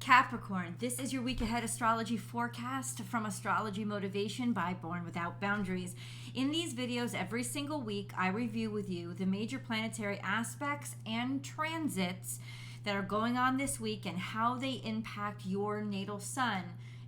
Capricorn, this is your week ahead astrology forecast from Astrology Motivation by Born Without Boundaries. In these videos, every single week, I review with you the major planetary aspects and transits that are going on this week and how they impact your natal sun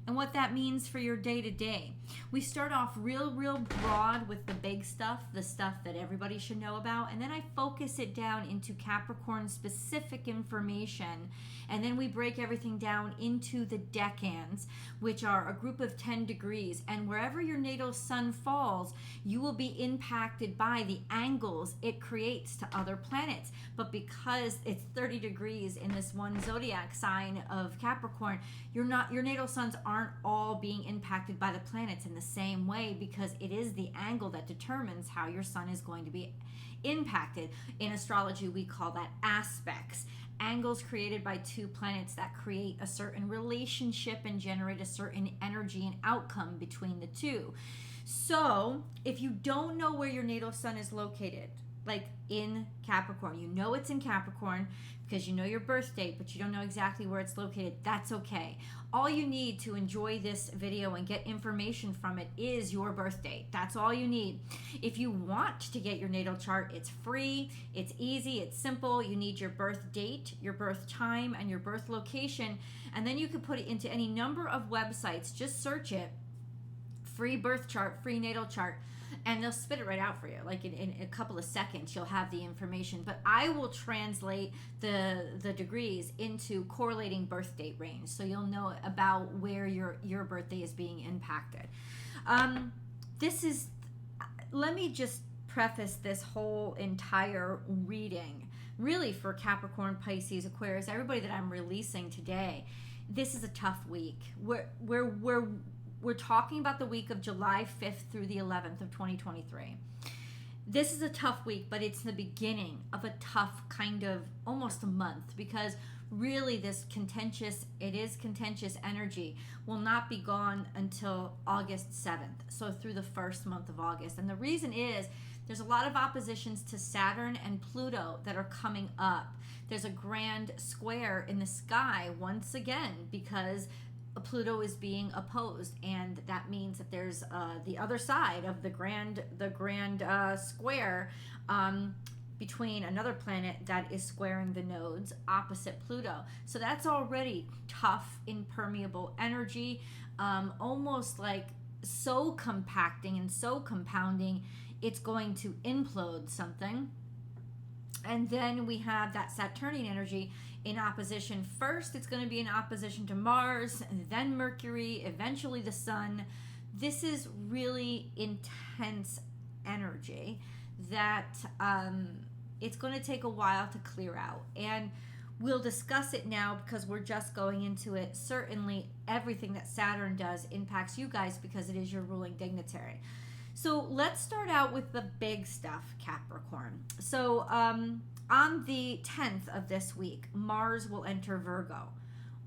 and what that means for your day-to-day. We start off real broad with the big stuff, the stuff that everybody should know about, and then I focus it down into Capricorn specific information, and then we break everything down into the decans, which are a group of 10 degrees, and wherever your natal sun falls, you will be impacted by the angles it creates to other planets. But because it's 30 degrees in this one zodiac sign of Capricorn, your natal suns aren't all being impacted by the planets in the same way, because it is the angle that determines how your sun is going to be impacted. In astrology, we call that aspects. Angles created by two planets that create a certain relationship and generate a certain energy and outcome between the two. So if you don't know where your natal sun is located, like in Capricorn, you know it's in Capricorn because you know your birth date, but you don't know exactly where it's located, that's okay. All you need to enjoy this video and get information from it is your birth date. That's all you need. If you want to get your natal chart, it's free, it's easy, it's simple. You need your birth date, your birth time, and your birth location, and then you can put it into any number of websites. Just search it, free birth chart, free natal chart, and they'll spit it right out for you. Like in a couple of seconds, you'll have the information. But I will translate the degrees into correlating birth date range, so you'll know about where your birthday is being impacted. Let me just preface this whole entire reading, really for Capricorn, Pisces, Aquarius, everybody that I'm releasing today. This is a tough week. We're talking about the week of July 5th through the 11th of 2023. This is a tough week, but it's the beginning of a tough kind of almost a month, because really this contentious energy will not be gone until August 7th. So through the first month of August. And the reason is there's a lot of oppositions to Saturn and Pluto that are coming up. There's a grand square in the sky once again because Pluto is being opposed, and that means that there's the other side of the grand square between another planet that is squaring the nodes opposite Pluto. So that's already tough, impermeable energy, almost like so compacting and so compounding, it's going to implode something. And then we have that Saturnian energy in opposition. First, it's going to be in opposition to Mars, and then Mercury, eventually the Sun. This is really intense energy that it's going to take a while to clear out. And we'll discuss it now because we're just going into it. Certainly, everything that Saturn does impacts you guys because it is your ruling dignitary. So let's start out with the big stuff, Capricorn. So on the 10th of this week, Mars will enter Virgo.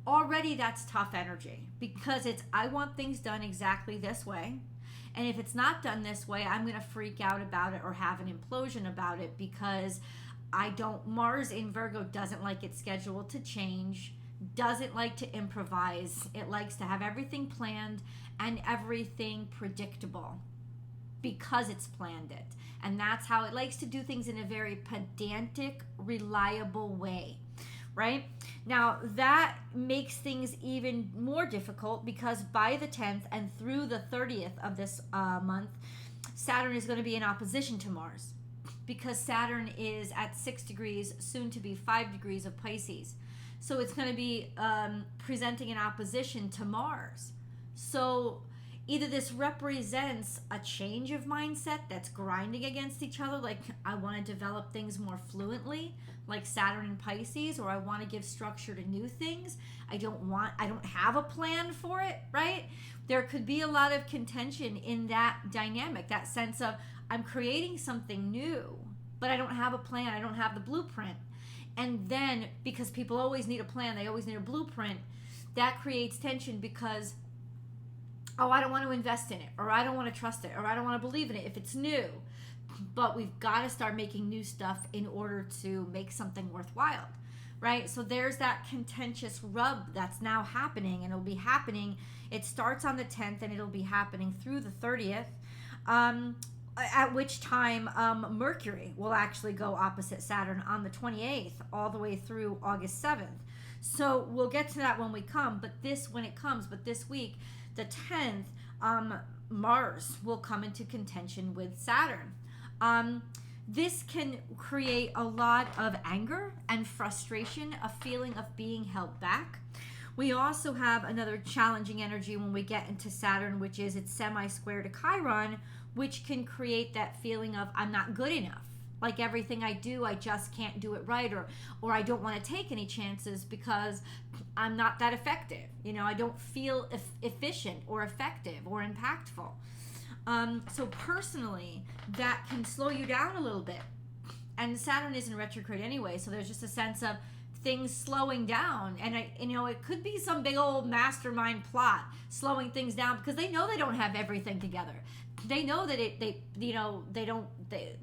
Already that's tough energy because it's, I want things done exactly this way. And if it's not done this way, I'm going to freak out about it or have an implosion about it because Mars in Virgo doesn't like its schedule to change, doesn't like to improvise. It likes to have everything planned and everything predictable, because it's planned it. And that's how it likes to do things, in a very pedantic, reliable way, right? Now, that makes things even more difficult because by the 10th and through the 30th of this month, Saturn is going to be in opposition to Mars because Saturn is at 6 degrees, soon to be 5 degrees of Pisces. So it's going to be presenting an opposition to Mars. So either this represents a change of mindset that's grinding against each other, like I want to develop things more fluently, like Saturn and Pisces, or I want to give structure to new things. I don't have a plan for it, right? There could be a lot of contention in that dynamic, that sense of I'm creating something new, but I don't have a plan, I don't have the blueprint. And then because people always need a plan, they always need a blueprint, that creates tension because I don't want to invest in it, or I don't want to trust it, or I don't want to believe in it if it's new. But we've got to start making new stuff in order to make something worthwhile. right? So there's that contentious rub that's now happening, and it'll be happening. It starts on the 10th, and it'll be happening through the 30th. At which time Mercury will actually go opposite Saturn on the 28th, all the way through August 7th. So we'll get to that when we come, but this week, the 10th, Mars will come into contention with Saturn. This can create a lot of anger and frustration, a feeling of being held back. We also have another challenging energy when we get into Saturn, which is it's semi-square to Chiron, which can create that feeling of I'm not good enough. Like everything I do, I just can't do it right, or I don't want to take any chances because I'm not that effective. I don't feel efficient or effective or impactful. So personally, that can slow you down a little bit. And Saturn is in retrograde anyway, so there's just a sense of things slowing down. And it could be some big old mastermind plot slowing things down because they know they don't have everything together. They know that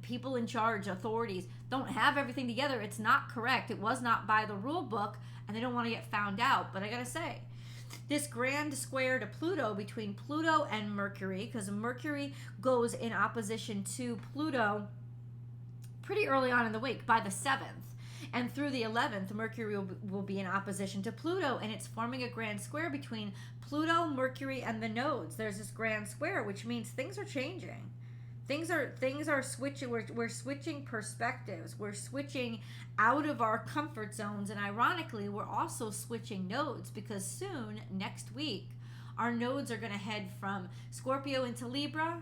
people in charge, authorities, don't have everything together. It's not correct. It was not by the rule book, and they don't want to get found out. But I gotta say, this grand square to Pluto between Pluto and Mercury, because Mercury goes in opposition to Pluto pretty early on in the week, by the 7th. And through the 11th, Mercury will be in opposition to Pluto, and it's forming a grand square between Pluto, Mercury, and the nodes. There's this grand square, which means things are changing. Things are switching. We're switching perspectives. We're switching out of our comfort zones, and ironically, we're also switching nodes because soon, next week, our nodes are going to head from Scorpio into Libra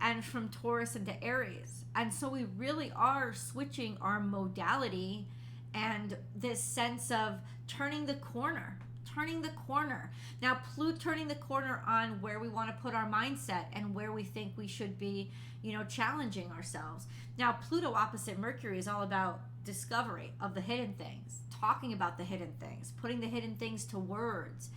and from Taurus into Aries. And so we really are switching our modality and this sense of turning the corner. Now, turning the corner on where we want to put our mindset and where we think we should be, challenging ourselves. Now, Pluto opposite Mercury is all about discovery of the hidden things, talking about the hidden things, putting the hidden things to words,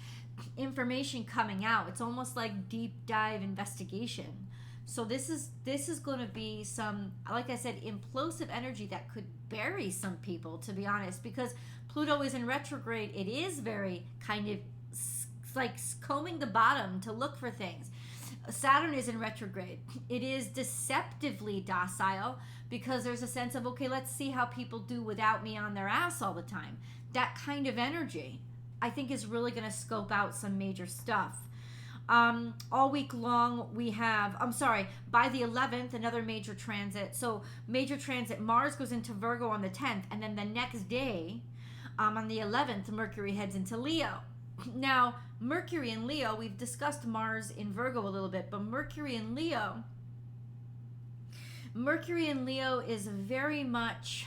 information coming out. It's almost like deep dive investigation. So this is going to be some, like I said, implosive energy that could bury some people, to be honest, because Pluto is in retrograde. It is very kind of like combing the bottom to look for things. Saturn is in retrograde. It is deceptively docile because there's a sense of, okay, let's see how people do without me on their ass all the time. That kind of energy, I think, is really going to scope out some major stuff. All week long we have, by the 11th, another major transit. So major transit, Mars goes into Virgo on the 10th, and then the next day, on the 11th, Mercury heads into Leo. Now, Mercury in Leo, we've discussed Mars in Virgo a little bit, but Mercury in Leo is very much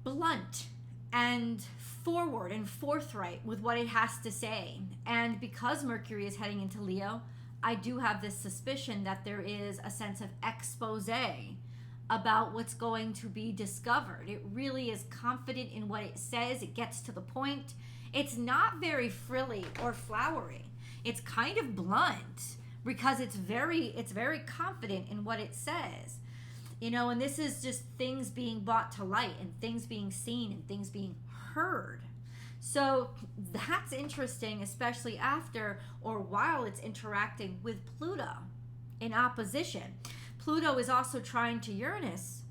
blunt and forward and forthright with what it has to say. And because Mercury is heading into Leo, I do have this suspicion that there is a sense of expose about what's going to be discovered. It really is confident in what it says. It gets to the point. It's not very frilly or flowery. It's kind of blunt because it's very confident in what it says. And this is just things being brought to light and things being seen and things being heard. So that's interesting, especially after or while it's interacting with Pluto in opposition. Pluto is also trine to Uranus,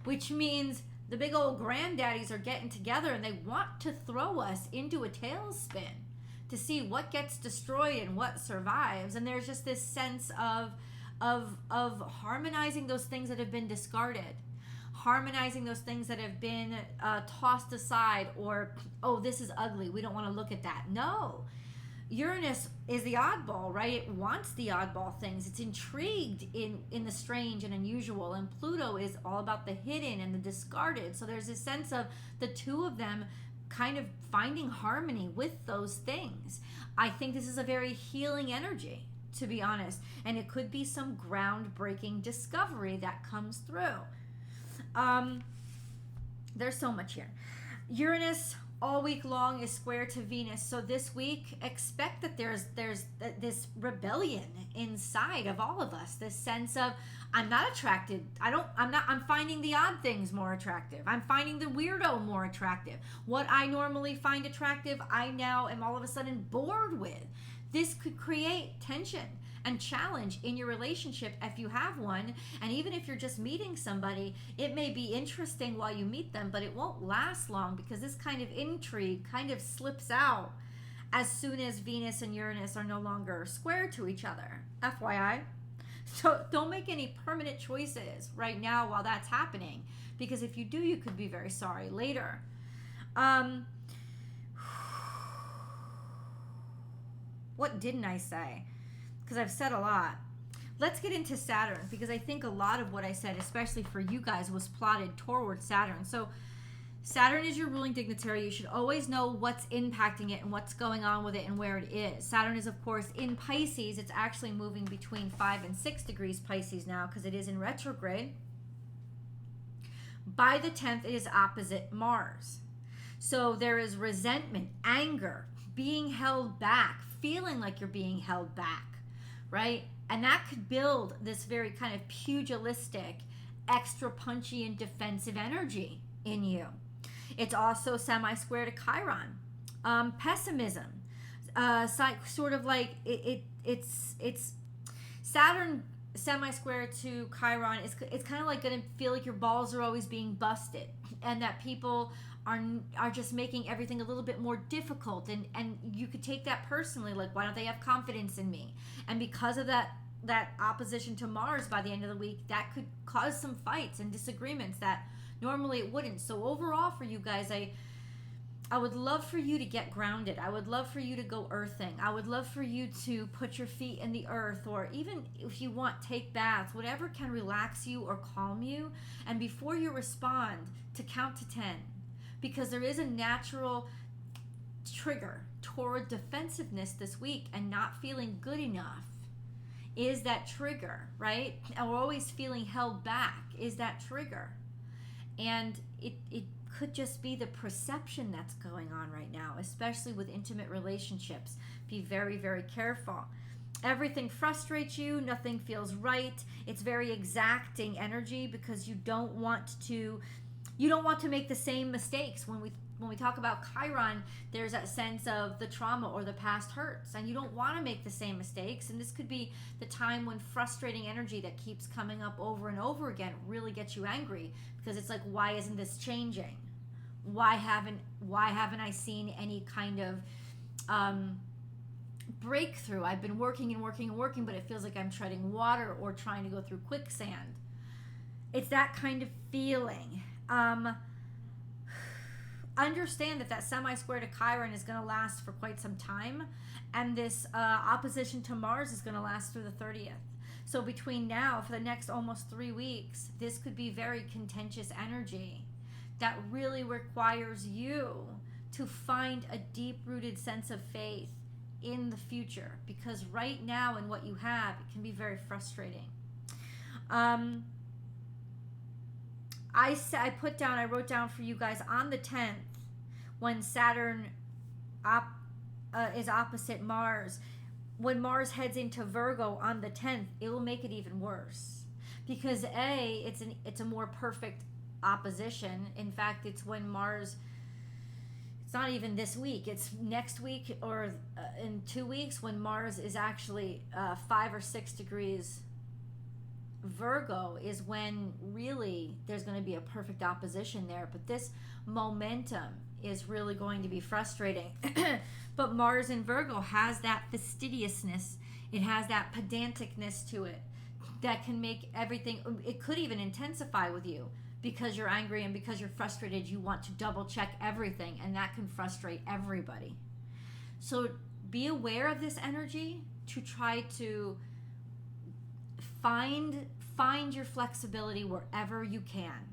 which means the big old granddaddies are getting together and they want to throw us into a tailspin to see what gets destroyed and what survives. And there's just this sense of harmonizing those things that have been discarded, harmonizing those things that have been tossed aside, or, oh, this is ugly, we don't want to look at that. No. Uranus is the oddball, right? It wants the oddball things. It's intrigued in the strange and unusual. And Pluto is all about the hidden and the discarded. So there's a sense of the two of them kind of finding harmony with those things. I think this is a very healing energy, to be honest. And it could be some groundbreaking discovery that comes through. There's so much here. Uranus all week long is square to Venus. So this week, expect that there's this rebellion inside of all of us. This sense of, I'm not attracted. I'm finding the odd things more attractive. I'm finding the weirdo more attractive. What I normally find attractive, I now am all of a sudden bored with. This could create tension and challenge in your relationship if you have one. And even if you're just meeting somebody, it may be interesting while you meet them, but it won't last long, because this kind of intrigue kind of slips out as soon as Venus and Uranus are no longer square to each other. FYI. So don't make any permanent choices right now while that's happening, because if you do, you could be very sorry later. What didn't I say? Because I've said a lot. Let's get into Saturn, because I think a lot of what I said, especially for you guys, was plotted toward Saturn. So Saturn is your ruling dignitary. You should always know what's impacting it and what's going on with it and where it is. Saturn is, of course, in Pisces. It's actually moving between 5 and 6 degrees Pisces now, because it is in retrograde. By the 10th, it is opposite Mars. So there is resentment, anger, being held back, feeling like you're being held back, right? And that could build this very kind of pugilistic, extra punchy and defensive energy in you. It's also semi-square to Chiron. Pessimism, sort of like it's Saturn semi-square to Chiron. It's kind of like going to feel like your balls are always being busted, and that people are just making everything a little bit more difficult, and you could take that personally, like, why don't they have confidence in me? And because of that opposition to Mars by the end of the week, that could cause some fights and disagreements that normally it wouldn't. So overall for you guys, I would love for you to get grounded. I would love for you to go earthing. I would love for you to put your feet in the earth, or even if you want, take baths, whatever can relax you or calm you. And before you respond, to count to 10. Because there is a natural trigger toward defensiveness this week, and not feeling good enough is that trigger, right? And we're always feeling held back is that trigger. And it could just be the perception that's going on right now, especially with intimate relationships. Be very, very careful. Everything frustrates you. Nothing feels right. It's very exacting energy, because you don't want to make the same mistakes. When we talk about Chiron, there's that sense of the trauma or the past hurts, and you don't want to make the same mistakes. And this could be the time when frustrating energy that keeps coming up over and over again really gets you angry, because it's like, why isn't this changing? Why haven't I seen any kind of breakthrough? I've been working and working and working, but it feels like I'm treading water or trying to go through quicksand. It's that kind of feeling. Understand that semi-square to Chiron is going to last for quite some time, and this opposition to Mars is going to last through the 30th. So between now, for the next almost 3 weeks, this could be very contentious energy that really requires you to find a deep-rooted sense of faith in the future, because right now in what you have, it can be very frustrating. I wrote down for you guys on the 10th, when Saturn is opposite Mars, when Mars heads into Virgo on the 10th, it will make it even worse, because it's a more perfect opposition. In fact, it's when Mars, it's not even this week, it's next week or in 2 weeks, when Mars is actually 5 or 6 degrees Virgo, is when really there's going to be a perfect opposition there. But this momentum is really going to be frustrating. But Mars in Virgo has that fastidiousness, it has that pedanticness to it that can make everything, it could even intensify with you, because you're angry and because you're frustrated. You want to double check everything, and that can frustrate everybody. So be aware of this energy, to try to find your flexibility wherever you can.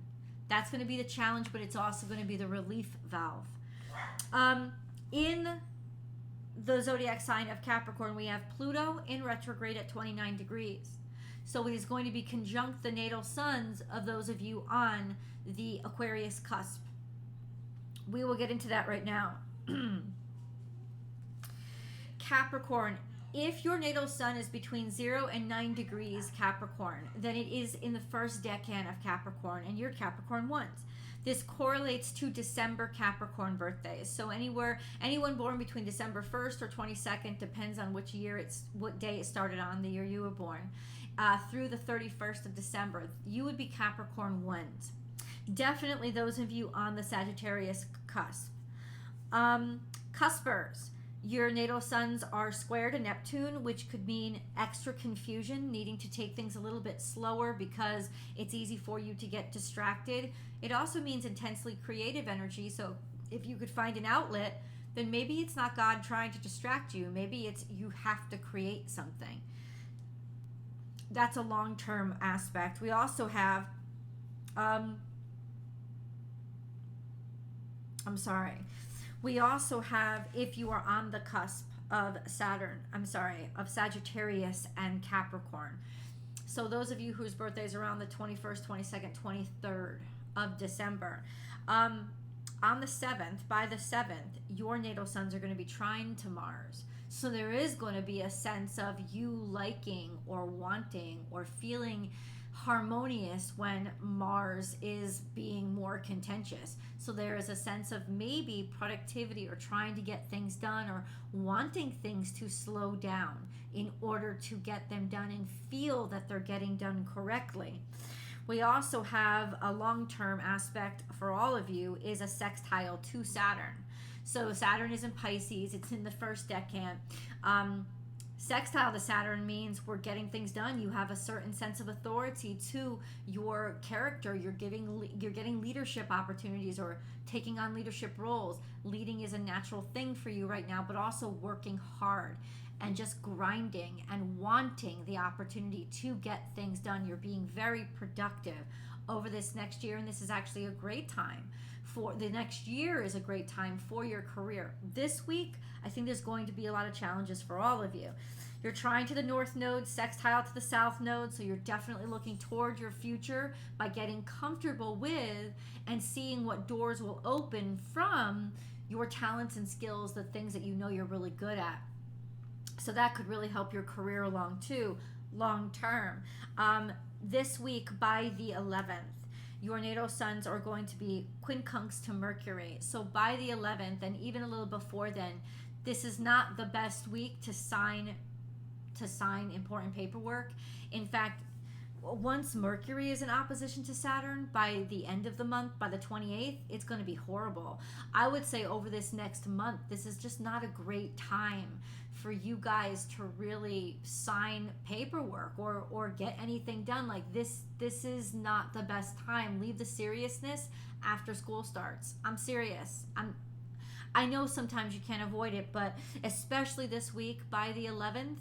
That's going to be the challenge, but it's also going to be the relief valve. In the zodiac sign of Capricorn, we have Pluto in retrograde at 29 degrees. So it is going to be conjunct the natal suns of those of you on the Aquarius cusp, We will get into that right now. Capricorn, if your natal sun is between 0 and 9 degrees Capricorn, then it is in the first decan of Capricorn, and you're Capricorn ones. This correlates to December Capricorn birthdays. So anyone born between December 1st or 22nd, depends on which what day it started on, the year you were born, through the 31st of December, you would be Capricorn ones. Definitely those of you on the Sagittarius cusp. Cuspers, your natal suns are square to Neptune, which could mean extra confusion, needing to take things a little bit slower because it's easy for you to get distracted. It also means intensely creative energy. So if you could find an outlet, then maybe it's not God trying to distract you. Maybe it's you have to create something. That's a long-term aspect. We also have, we also have, if you are on the cusp of of Sagittarius and Capricorn. So those of you whose birthdays are around the 21st, 22nd, 23rd of December, on the 7th, by the 7th, your natal suns are going to be trine to Mars. So there is going to be a sense of you liking or wanting or feeling harmonious when Mars is being more contentious. So there is a sense of maybe productivity or trying to get things done or wanting things to slow down in order to get them done and feel that they're getting done correctly. We also have a long-term aspect for all of you is a sextile to Saturn. So Saturn is in Pisces. It's in the first decan. Sextile to Saturn means we're getting things done. You have a certain sense of authority to your character. You're getting leadership opportunities or taking on leadership roles. Leading is a natural thing for you right now, but also working hard and just grinding and wanting the opportunity to get things done. You're being very productive over this next year, and this is actually a great time. For the next year is a great time for your career. This week, I think there's going to be a lot of challenges for all of you. You're trine to the north node, sextile to the south node, so you're definitely looking toward your future by getting comfortable with and seeing what doors will open from your talents and skills, the things that you know you're really good at. So that could really help your career along too, long term. This week by the 11th, your natal suns are going to be quincunx to Mercury. So by the 11th, and even a little before then, this is not the best week to sign important paperwork. In fact, once Mercury is in opposition to Saturn, by the end of the month, by the 28th, it's going to be horrible. I would say over this next month, this is just not a great time for you guys to really sign paperwork or get anything done. Like this is not the best time. Leave the seriousness after school starts. I'm serious. I know sometimes you can't avoid it, but especially this week by the 11th,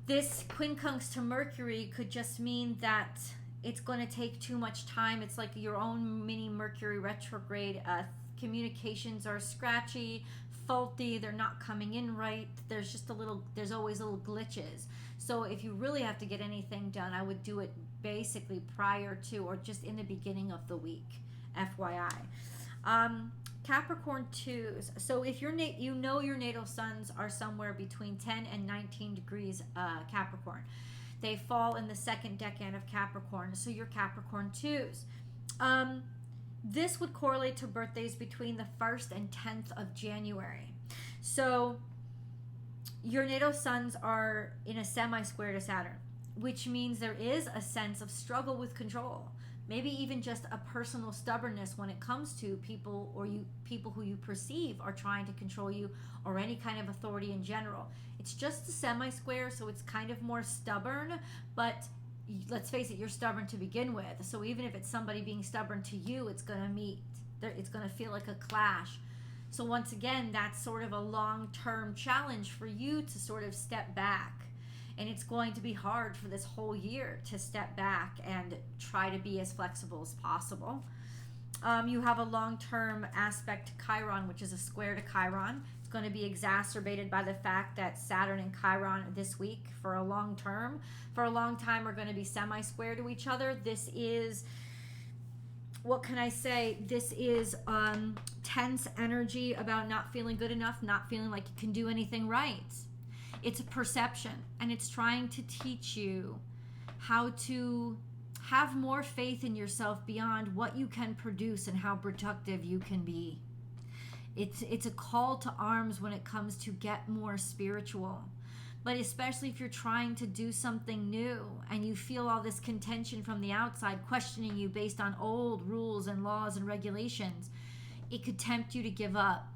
this quincunx to Mercury could just mean that it's going to take too much time. It's like your own mini Mercury retrograde. Communications are scratchy, faulty, they're not coming in right. There's always little glitches. So if you really have to get anything done, I would do it basically prior to or just in the beginning of the week, FYI. Capricorn 2s. So if your your natal suns are somewhere between 10 and 19 degrees Capricorn. They fall in the second decan of Capricorn. So you're Capricorn 2s. This would correlate to birthdays between the 1st and 10th of January. So your natal suns are in a semi-square to Saturn, which means there is a sense of struggle with control. Maybe even just a personal stubbornness when it comes to people who you perceive are trying to control you or any kind of authority in general. It's just a semi-square, so it's kind of more stubborn, but let's face it, you're stubborn to begin with. So even if it's somebody being stubborn to you, it's going to feel like a clash. So once again, that's sort of a long-term challenge for you to sort of step back. And it's going to be hard for this whole year to step back and try to be as flexible as possible. You have a long-term aspect to Chiron, which is a square to Chiron. It's going to be exacerbated by the fact that Saturn and Chiron this week for a long time are going to be semi-square to each other. This is what can I say? This is tense energy about not feeling good enough, not feeling like you can do anything right. It's a perception, and it's trying to teach you how to have more faith in yourself beyond what you can produce and how productive you can be. It's a call to arms when it comes to get more spiritual. But especially if you're trying to do something new and you feel all this contention from the outside questioning you based on old rules and laws and regulations, it could tempt you to give up.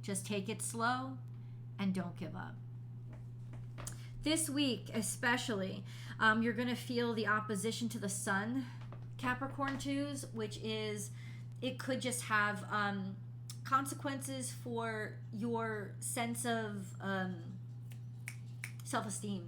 Just take it slow and don't give up. This week especially, you're going to feel the opposition to the sun, Capricorn 2s, which is, it could just have consequences for your sense of self-esteem,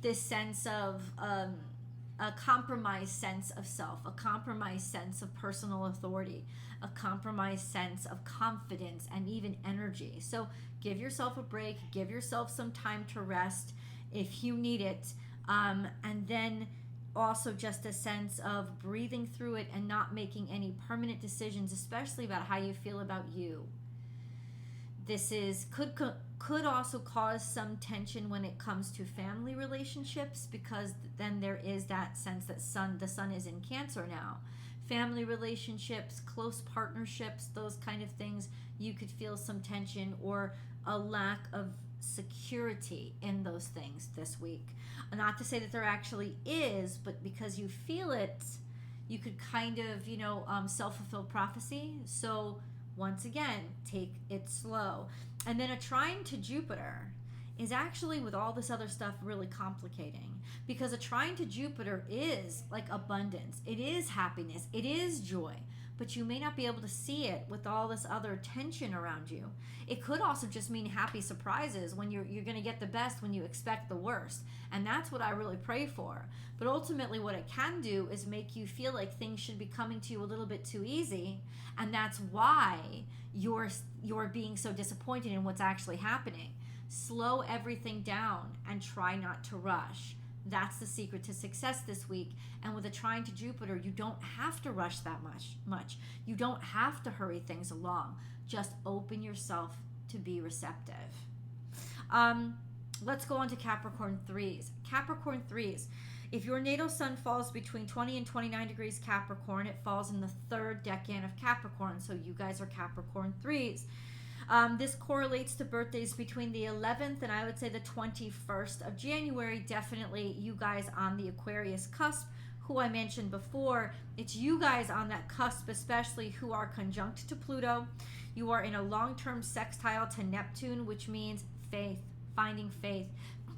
this sense of a compromised sense of self, a compromised sense of personal authority, a compromised sense of confidence and even energy. So give yourself a break, give yourself some time to rest if you need it, and then also just a sense of breathing through it and not making any permanent decisions, especially about how you feel about you. This is could also cause some tension when it comes to family relationships, because then there is that sense that the sun is in Cancer now. Family relationships, close partnerships, those kind of things, you could feel some tension or a lack of security in those things this week. Not to say that there actually is, but because you feel it, you could kind of, self-fulfilled prophecy. So once again, take it slow. And then a trine to Jupiter is actually, with all this other stuff, really complicating, because a trine to Jupiter is like abundance. It is happiness. It is joy. But you may not be able to see it with all this other tension around you. It could also just mean happy surprises when you're going to get the best when you expect the worst. And that's what I really pray for. But ultimately what it can do is make you feel like things should be coming to you a little bit too easy. And that's why you're being so disappointed in what's actually happening. Slow everything down and try not to rush. That's the secret to success this week. And with a trine to Jupiter, you don't have to rush that much. You don't have to hurry things along. Just open yourself to be receptive. Let's go on to Capricorn 3s. Capricorn 3s. If your natal sun falls between 20 and 29 degrees Capricorn, it falls in the third decan of Capricorn. So you guys are Capricorn 3s. This correlates to birthdays between the 11th and I would say the 21st of January. Definitely you guys on the Aquarius cusp, who I mentioned before. It's you guys on that cusp, especially, who are conjunct to Pluto. You are in a long-term sextile to Neptune, which means faith, finding faith.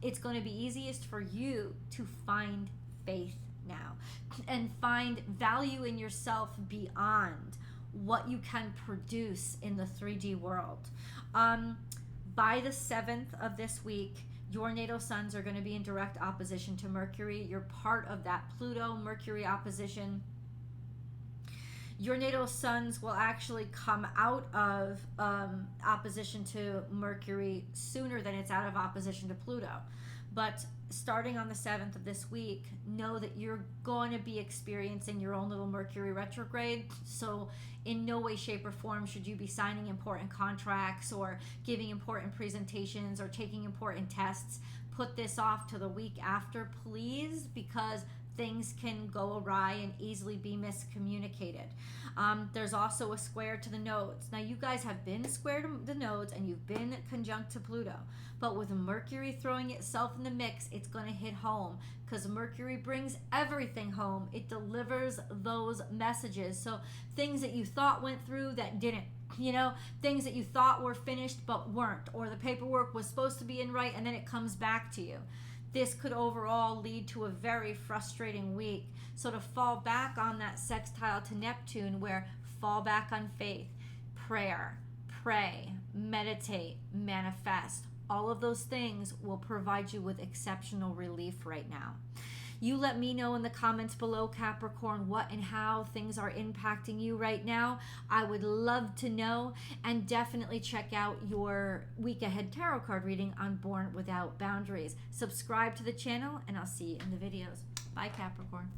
It's going to be easiest for you to find faith now and find value in yourself beyond what you can produce in the 3D world. By the 7th of this week, your natal suns are going to be in direct opposition to Mercury. You're part of that Pluto-Mercury opposition. Your natal suns will actually come out of opposition to Mercury sooner than it's out of opposition to Pluto. But starting on the 7th of this week, know that you're going to be experiencing your own little Mercury retrograde. So in no way, shape, or form should you be signing important contracts or giving important presentations or taking important tests. Put this off to the week after, please, because things can go awry and easily be miscommunicated. There's also a square to the nodes. Now, you guys have been square to the nodes and you've been conjunct to Pluto. But with Mercury throwing itself in the mix, it's going to hit home, because Mercury brings everything home. It delivers those messages. So things that you thought went through that didn't. Things that you thought were finished but weren't, or the paperwork was supposed to be in right and then it comes back to you. This could overall lead to a very frustrating week. So to fall back on that sextile to Neptune, where fall back on faith, prayer, pray, meditate, manifest, all of those things will provide you with exceptional relief right now. You let me know in the comments below, Capricorn, what and how things are impacting you right now. I would love to know. And definitely check out your week ahead tarot card reading on Born Without Boundaries. Subscribe to the channel, and I'll see you in the videos. Bye, Capricorn.